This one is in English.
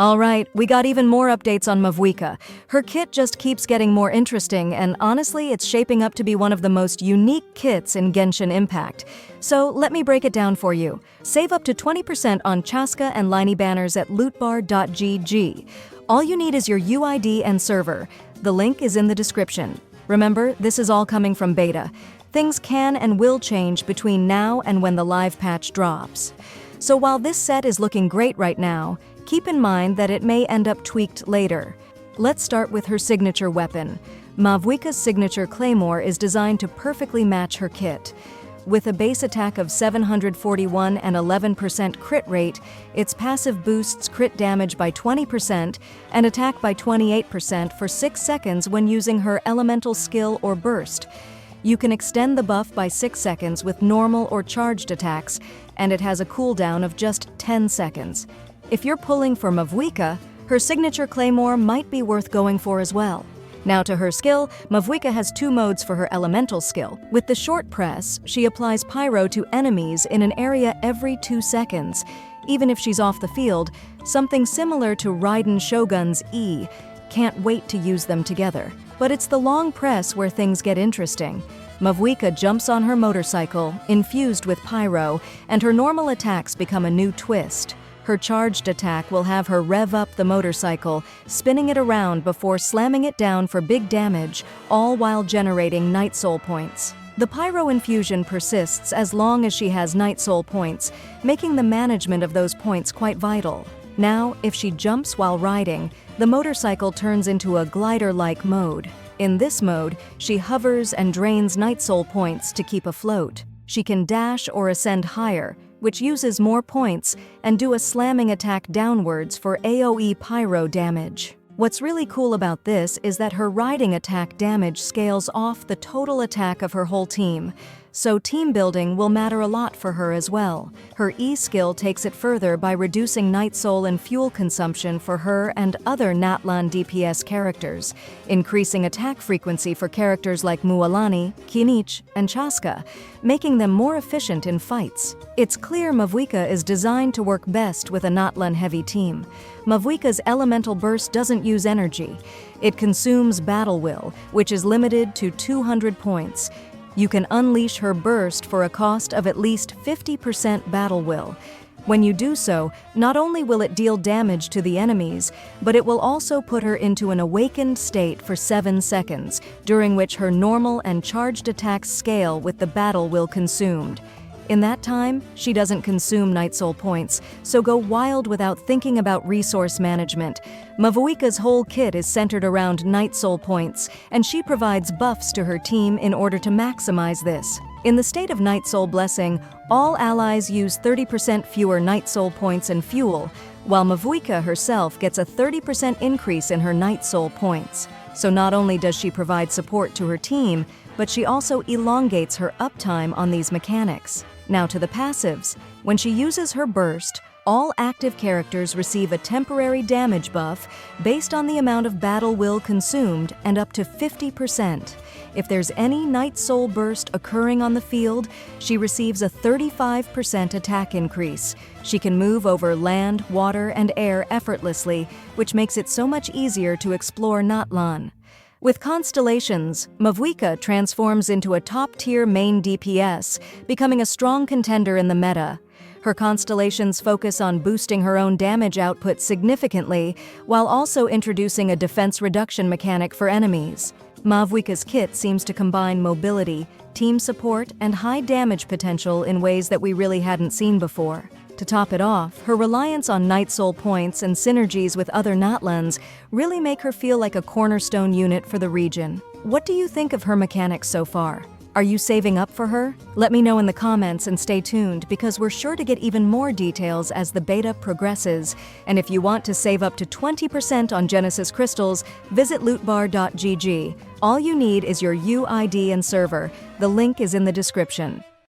Alright, we got even more updates on Mavuika. Her kit just keeps getting more interesting, and honestly, it's shaping up to be one of the most unique kits in Genshin Impact. So let me break it down for you. Save up to 20% on Chaska and Liney banners at lootbar.gg. All you need is your UID and server. The link is in the description. Remember, this is all coming from beta. Things can and will change between now and when the live patch drops. So while this set is looking great right now, keep in mind that it may end up tweaked later. Let's start with her signature weapon. Mavuika's signature claymore is designed to perfectly match her kit. With a base attack of 741 and 11% crit rate, its passive boosts crit damage by 20% and attack by 28% for 6 seconds when using her elemental skill or burst. You can extend the buff by 6 seconds with normal or charged attacks, and it has a cooldown of just 10 seconds. If you're pulling for Mavuika, her signature claymore might be worth going for as well. Now to her skill, Mavuika has 2 modes for her elemental skill. With the short press, she applies pyro to enemies in an area every 2 seconds, even if she's off the field, something similar to Raiden Shogun's E. Can't wait to use them together. But it's the long press where things get interesting. Mavuika jumps on her motorcycle, infused with pyro, and her normal attacks become a new twist. Her charged attack will have her rev up the motorcycle, spinning it around before slamming it down for big damage, all while generating Night Soul points. The pyro infusion persists as long as she has Night Soul points, making the management of those points quite vital. Now, if she jumps while riding, the motorcycle turns into a glider-like mode. In this mode, she hovers and drains Night Soul points to keep afloat. She can dash or ascend higher, which uses more points, and do a slamming attack downwards for AoE pyro damage. What's really cool about this is that her riding attack damage scales off the total attack of her whole team, so team building will matter a lot for her as well. Her E skill takes it further by reducing Night Soul and fuel consumption for her and other Natlan DPS characters, increasing attack frequency for characters like Mualani, Kinich, and Chaska, making them more efficient in fights. It's clear Mavuika is designed to work best with a Natlan-heavy team. Mavuika's elemental burst doesn't use energy. It consumes battle will, which is limited to 200 points. You can unleash her burst for a cost of at least 50% battle will. When you do so, not only will it deal damage to the enemies, but it will also put her into an awakened state for 7 seconds, during which her normal and charged attacks scale with the battle will consumed. In that time, she doesn't consume Night Soul points, so go wild without thinking about resource management. Mavuika's whole kit is centered around Night Soul points, and she provides buffs to her team in order to maximize this. In the state of Night Soul Blessing, all allies use 30% fewer Night Soul points and fuel, while Mavuika herself gets a 30% increase in her Night Soul points. So not only does she provide support to her team, but she also elongates her uptime on these mechanics. Now to the passives. When she uses her burst, all active characters receive a temporary damage buff based on the amount of battle will consumed and up to 50%. If there's any Night Soul burst occurring on the field, she receives a 35% attack increase. She can move over land, water, and air effortlessly, which makes it so much easier to explore Natlan. With Constellations, Mavuika transforms into a top-tier main DPS, becoming a strong contender in the meta. Her Constellations focus on boosting her own damage output significantly, while also introducing a defense reduction mechanic for enemies. Mavuika's kit seems to combine mobility, team support, and high damage potential in ways that we really hadn't seen before. To top it off, her reliance on Night Soul points and synergies with other Natlans really make her feel like a cornerstone unit for the region. What do you think of her mechanics so far? Are you saving up for her? Let me know in the comments and stay tuned because we're sure to get even more details as the beta progresses. And if you want to save up to 20% on Genesis crystals, visit lootbar.gg. All you need is your UID and server. The link is in the description.